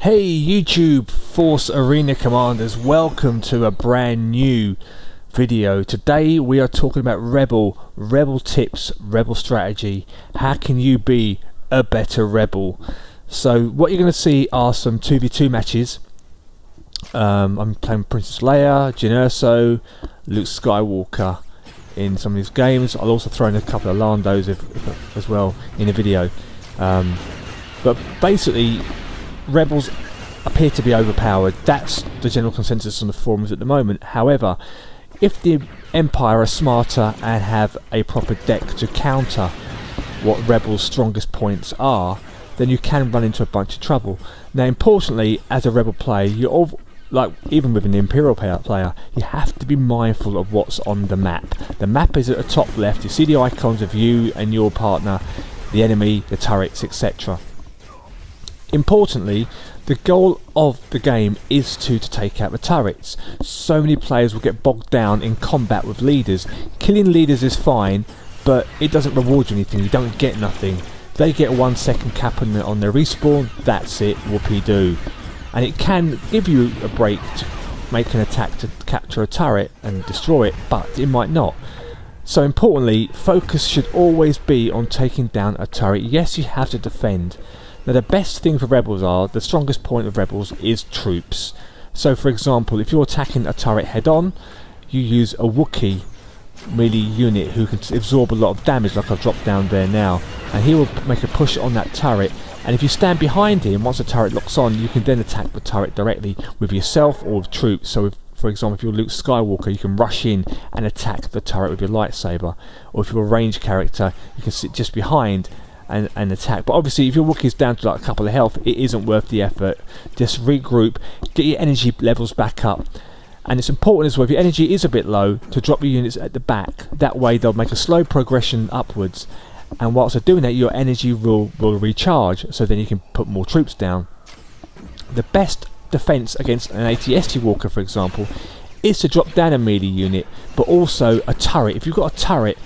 Hey YouTube Force Arena Commanders, welcome to a brand new video. Today we are talking about Rebel tips, Rebel strategy. How can you be a better Rebel? So what you're going to see are some 2v2 matches. I'm playing Princess Leia, Jyn Erso, Luke Skywalker in some of these games. I'll also throw in a couple of Landos as well in the video. But basically, Rebels appear to be overpowered. That's the general consensus on the forums at the moment. However, if the Empire are smarter and have a proper deck to counter what Rebels' strongest points are, then you can run into a bunch of trouble. Now, importantly, as a Rebel player, you're all, like even with an Imperial player, you have to be mindful of what's on the map. The map is at the top left. You see the icons of you and your partner, the enemy, the turrets, etc. Importantly, the goal of the game is to take out the turrets. So many players will get bogged down in combat with leaders. Killing leaders is fine, but it doesn't reward you anything. You don't get nothing. They get a 1 second cap on their respawn. That's it, whoopee-doo. And it can give you a break to make an attack to capture a turret and destroy it, but it might not. So importantly, focus should always be on taking down a turret. Yes, you have to defend. Now, the best thing for Rebels the strongest point of Rebels is troops. So for example, if you're attacking a turret head on, you use a Wookiee melee unit who can absorb a lot of damage, like I've dropped down there now, and he will make a push on that turret. And if you stand behind him, once the turret locks on, you can then attack the turret directly with yourself or with troops. So for example, if you're Luke Skywalker, you can rush in and attack the turret with your lightsaber. Or if you're a ranged character, you can sit just behind and attack. But obviously, if your Wookiee's down to like a couple of health, it isn't worth the effort. Just regroup, get your energy levels back up. And it's important as well, if your energy is a bit low, to drop your units at the back. That way they'll make a slow progression upwards, and whilst they're doing that, your energy will recharge, so then you can put more troops down. The best defense against an ATST walker, for example, is to drop down a melee unit, but also a turret. If you've got a turret,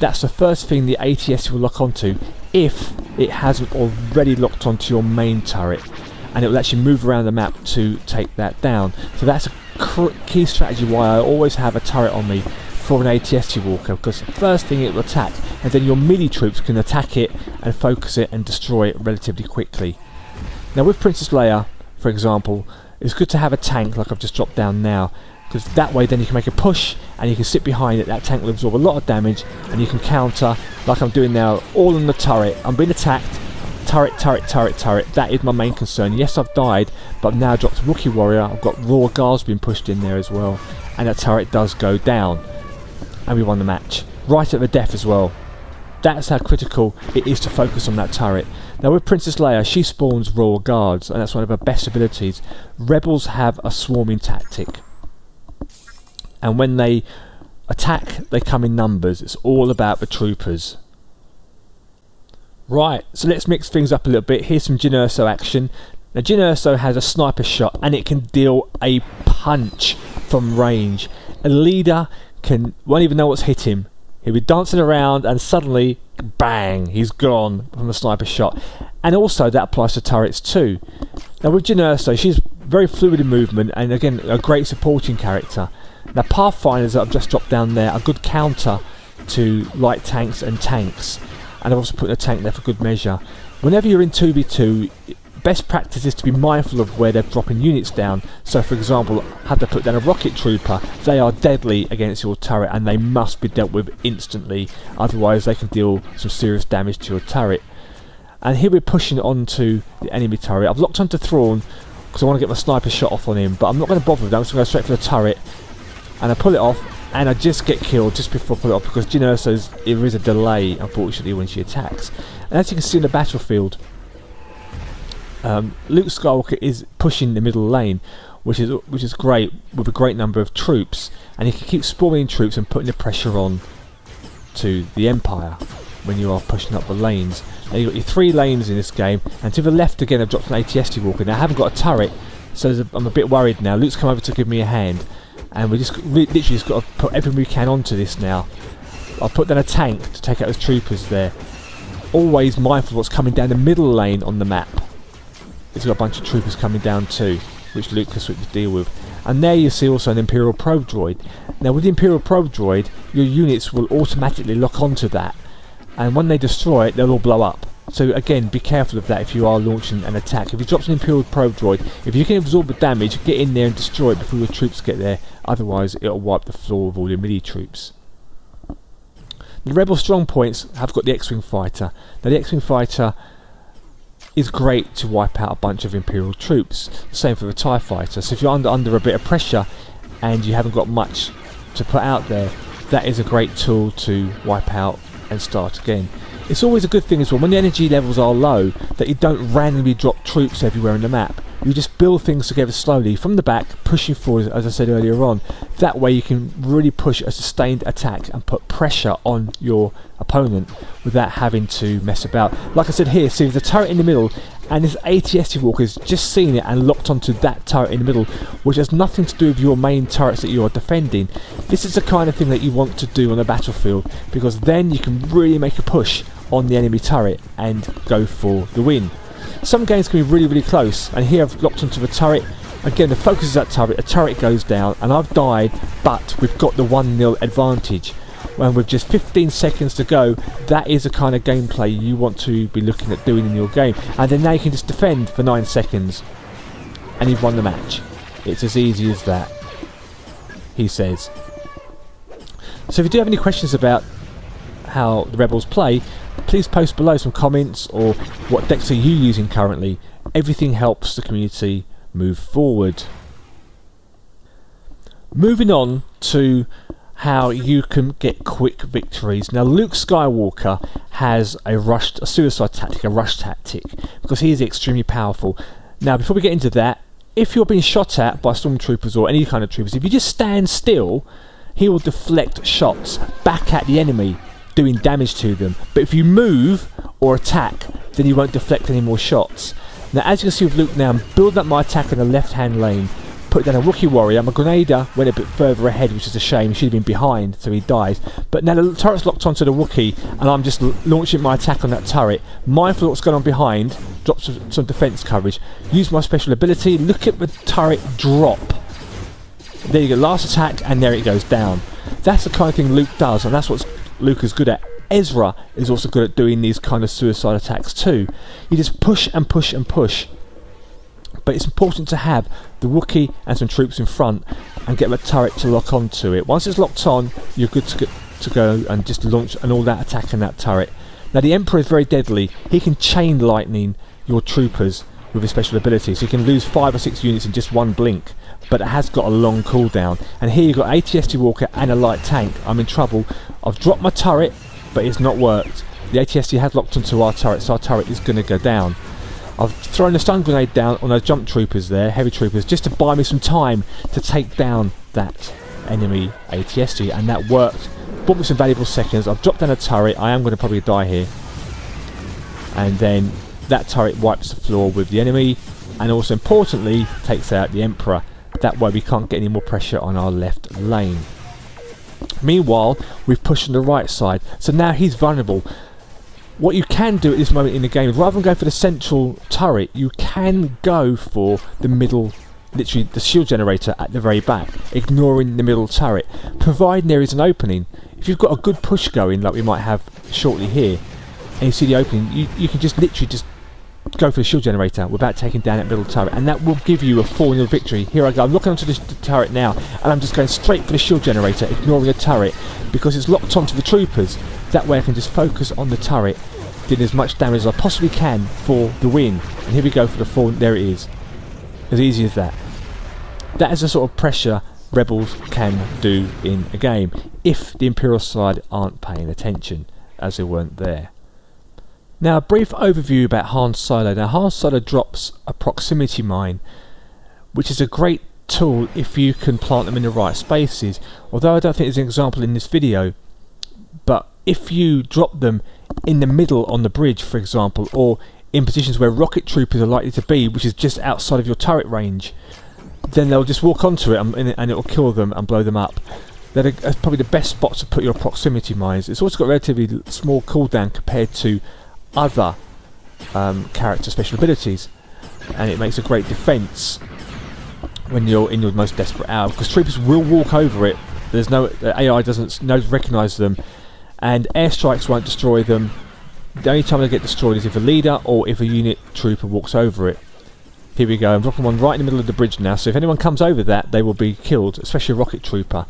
that's the first thing the ATST will lock onto, if it hasn't already locked onto your main turret, and it will actually move around the map to take that down. So that's a key strategy why I always have a turret on me for an ATST walker, because the first thing it will attack, and then your melee troops can attack it and focus it and destroy it relatively quickly. Now with Princess Leia, for example, it's good to have a tank like I've just dropped down now, because that way then you can make a push and you can sit behind it. That tank will absorb a lot of damage and you can counter, like I'm doing now, all on the turret. I'm being attacked, turret, turret, turret, turret. That is my main concern. Yes, I've died, but I've now dropped Wookiee Warrior. I've got Raw Guards being pushed in there as well, and that turret does go down, and we won the match right at the death as well. That's how critical it is to focus on that turret. Now with Princess Leia, she spawns Royal Guards, and that's one of her best abilities. Rebels have a swarming tactic, and when they attack, they come in numbers. It's all about the troopers. Right, so let's mix things up a little bit. Here's some Jyn Erso action. Now Jyn Erso has a sniper shot, and it can deal a punch from range. A leader won't even know what's hit him. He'll be dancing around and suddenly, bang, he's gone from a sniper shot. And also that applies to turrets too. Now with Jyn Erso, she's very fluid in movement, and again, a great supporting character. Now Pathfinders that I've just dropped down there are good counter to light tanks and tanks. And I've also put a tank there for good measure. Whenever you're in 2v2, best practice is to be mindful of where they're dropping units down. So for example, have to put down a rocket trooper. They are deadly against your turret and they must be dealt with instantly, otherwise they can deal some serious damage to your turret. And here we're pushing onto the enemy turret. I've locked onto THRAWN because I want to get my sniper shot off on him, but I'm not going to bother with that. I'm just going to go straight for the turret, and I pull it off, and I just get killed just before I pull it off, because Jyn Erso's, there is a delay unfortunately when she attacks. And as you can see in the battlefield, Luke Skywalker is pushing the middle lane, which is great, with a great number of troops, and he can keep spawning troops and putting the pressure on to the Empire when you are pushing up the lanes. Now you've got your 3 lanes in this game, and to the left again I've dropped an ATST walker. Now I haven't got a turret, so I'm a bit worried now. Luke's come over to give me a hand, and we just literally just got to put everything we can onto this now. I'll put down a tank to take out those troopers there. Always mindful of what's coming down the middle lane on the map. it's got a bunch of troopers coming down too, which Luke can sort of deal with. And there you see also an Imperial probe droid. Now with the Imperial probe droid, your units will automatically lock onto that, and when they destroy it, they'll all blow up. So again, be careful of that if you are launching an attack. If you drop an Imperial probe droid, if you can absorb the damage, get in there and destroy it before your troops get there. Otherwise, it'll wipe the floor with all your melee troops. The Rebel strong points have got the X-Wing fighter. Now the X-Wing fighter is great to wipe out a bunch of Imperial troops. Same for the TIE fighter. So if you're under a bit of pressure and you haven't got much to put out there, that is a great tool to wipe out and start again. It's always a good thing as well, when the energy levels are low, that you don't randomly drop troops everywhere on the map. You just build things together slowly from the back, pushing forward, as I said earlier on. That way you can really push a sustained attack and put pressure on your opponent without having to mess about. Like I said here, see there's a turret in the middle, and this AT-ST Walker's just seen it and locked onto that turret in the middle, which has nothing to do with your main turrets that you are defending. This is the kind of thing that you want to do on the battlefield, because then you can really make a push on the enemy turret and go for the win. Some games can be really, really close, and here I've locked onto the turret. Again, the focus is that turret, a turret goes down, and I've died, but we've got the 1-0 advantage. When with just 15 seconds to go, that is the kind of gameplay you want to be looking at doing in your game. And then now you can just defend for 9 seconds, and you've won the match. It's as easy as that, he says. So if you do have any questions about how the Rebels play, please post below some comments, or what decks are you using currently. Everything helps the community move forward. Moving on to how you can get quick victories. Now Luke Skywalker has a suicide tactic, a rush tactic, because he is extremely powerful. Now before we get into that, if you're being shot at by stormtroopers or any kind of troopers, if you just stand still, he will deflect shots back at the enemy, doing damage to them. But if you move or attack, then you won't deflect any more shots. Now as you can see with Luke now, I'm building up my attack in the left hand lane, put down a Wookiee warrior. My Grenadier went a bit further ahead, which is a shame. He should have been behind, so he dies. But now the turret's locked onto the Wookiee, and I'm just launching my attack on that turret, mindful of what's going on behind, drop some defense coverage, use my special ability, look at the turret drop. There you go, last attack, and there it goes down. That's the kind of thing Luke does, and that's what Luke is good at. Ezra is also good at doing these kind of suicide attacks too. You just push and push and push. But it's important to have the Wookiee and some troops in front and get the turret to lock onto it. Once it's locked on, you're good to go and just launch an all-out attack on that turret. Now the Emperor is very deadly. He can chain lightning your troopers with his special ability, so you can lose 5 or 6 units in just one blink, but it has got a long cooldown. And here you've got AT-ST Walker and a light tank. I'm in trouble. I've dropped my turret, but it's not worked. The AT-ST has locked onto our turret, so our turret is going to go down. I've thrown a stun grenade down on those jump troopers there, heavy troopers, just to buy me some time to take down that enemy AT-ST, and that worked. Bought me some valuable seconds. I've dropped down a turret. I am going to probably die here. And then that turret wipes the floor with the enemy, and also importantly takes out the Emperor. That way we can't get any more pressure on our left lane. Meanwhile, we've pushed on the right side, so now he's vulnerable. What you can do at this moment in the game, rather than go for the central turret, you can go for the middle, literally the shield generator at the very back, ignoring the middle turret, providing there is an opening. If you've got a good push going, like we might have shortly here, and you see the opening, you can just literally just go for the shield generator without taking down that middle turret, and that will give you a 4-0 victory. Here I go, I'm looking onto the turret now, and I'm just going straight for the shield generator, ignoring the turret, because it's locked onto the troopers. That way I can just focus on the turret, doing as much damage as I possibly can for the win. And here we go for the 4, there it is. As easy as that. That is the sort of pressure Rebels can do in a game, if the Imperial side aren't paying attention, as they weren't there. Now a brief overview about Han Solo. Now Han Solo drops a proximity mine, which is a great tool if you can plant them in the right spaces. Although I don't think there's an example in this video, but if you drop them in the middle on the bridge, for example, or in positions where rocket troopers are likely to be, which is just outside of your turret range, then they'll just walk onto it and it'll kill them and blow them up. That's probably the best spot to put your proximity mines. It's also got a relatively small cooldown compared to other character special abilities. and it makes a great defence when you're in your most desperate hour, because troopers will walk over it. There's no, the AI doesn't recognise them, and airstrikes won't destroy them. The only time they get destroyed is if a leader or if a unit trooper walks over it. Here we go, I'm dropping one right in the middle of the bridge now, so if anyone comes over that, they will be killed, especially a rocket trooper.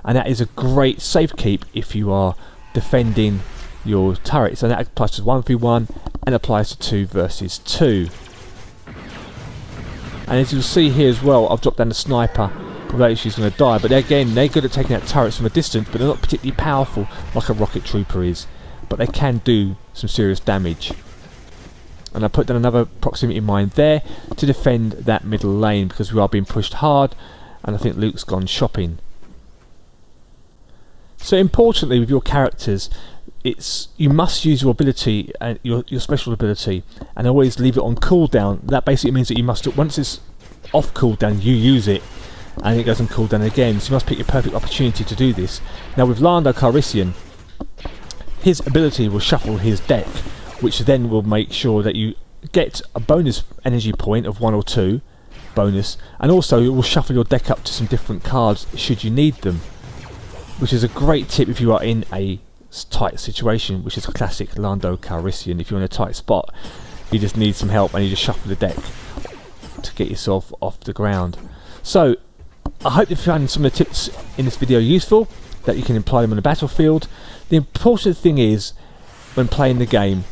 And that is a great safe keep if you are defending your turrets, and that applies to 1v1 and applies to 2 versus 2. And as you'll see here as well, I've dropped down the sniper, although she's going to die, but again, they're good at taking out turrets from a distance, but they're not particularly powerful like a rocket trooper is. But they can do some serious damage. And I put down another proximity mine there to defend that middle lane, because we are being pushed hard, and I think Luke's gone shopping. So importantly with your characters, you must use your ability and your special ability, and always leave it on cooldown. That basically means that you must, once it's off cooldown, you use it, and it goes on cooldown again. So you must pick your perfect opportunity to do this. Now with Lando Calrissian, his ability will shuffle his deck, which then will make sure that you get a bonus energy point of 1 or 2 bonus, and also it will shuffle your deck up to some different cards should you need them, which is a great tip if you are in a tight situation, which is a classic Lando Calrissian. If you're in a tight spot, you just need some help and you just shuffle the deck to get yourself off the ground. So I hope you found some of the tips in this video useful, that you can apply them on the battlefield. The important thing is, when playing the game,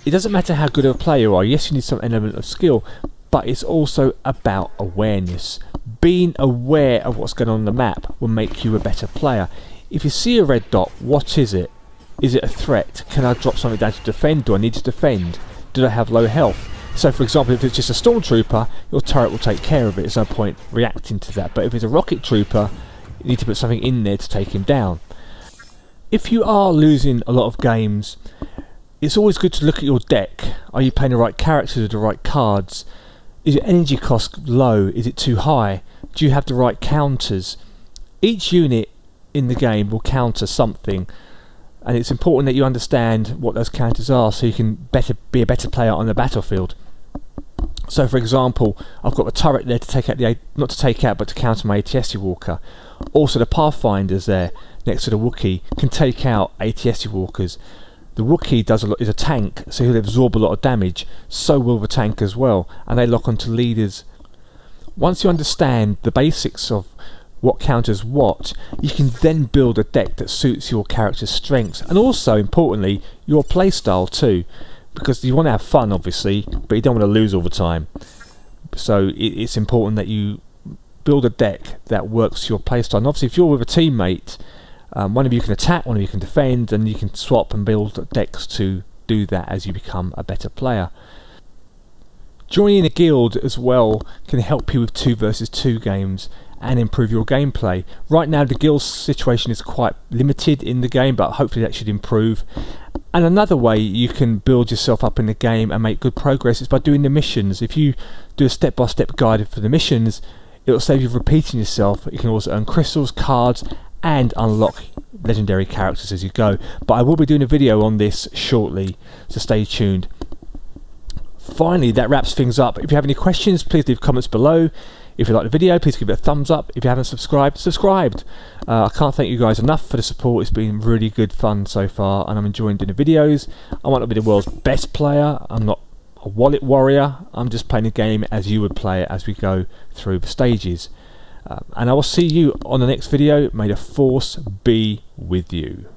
it doesn't matter how good of a player you are. Yes, you need some element of skill, but it's also about awareness. Being aware of what's going on the map will make you a better player. If you see a red dot, what is it? Is it a threat? Can I drop something down to defend? Do I need to defend? Do I have low health? So for example, if it's just a stormtrooper, your turret will take care of it. There's no point reacting to that. But if it's a rocket trooper, you need to put something in there to take him down. If you are losing a lot of games, it's always good to look at your deck. Are you playing the right characters with the right cards? Is your energy cost low? Is it too high? Do you have the right counters? Each unit in the game will counter something, and it's important that you understand what those counters are so you can be a better player on the battlefield. So for example, I've got a turret there to take out not to take out, but to counter my ATST walker. Also the Pathfinders there next to the Wookiee can take out ATST walkers. The Wookiee is a tank, so he'll absorb a lot of damage. So will the tank as well, and they lock onto leaders. Once you understand the basics of what counters what, you can then build a deck that suits your character's strengths, and also importantly your playstyle too, because you want to have fun obviously, but you don't want to lose all the time. So it's important that you build a deck that works your playstyle. And obviously if you're with a teammate, one of you can attack, one of you can defend, and you can swap and build decks to do that as you become a better player. Joining a guild as well can help you with 2 versus 2 games and improve your gameplay. Right now the guild situation is quite limited in the game, but hopefully that should improve. And another way you can build yourself up in the game and make good progress is by doing the missions. If you do a step-by-step guide for the missions, it will save you repeating yourself. You can also earn crystals, cards, and unlock legendary characters as you go. But I will be doing a video on this shortly, so stay tuned. Finally, that wraps things up. If you have any questions, please leave comments below. If you like the video, please give it a thumbs up. If you haven't subscribed, subscribe. I can't thank you guys enough for the support. It's been really good fun so far, and I'm enjoying doing the videos. I might not be the world's best player. I'm not a wallet warrior. I'm just playing the game as you would play it as we go through the stages. And I will see you on the next video. May the Force be with you.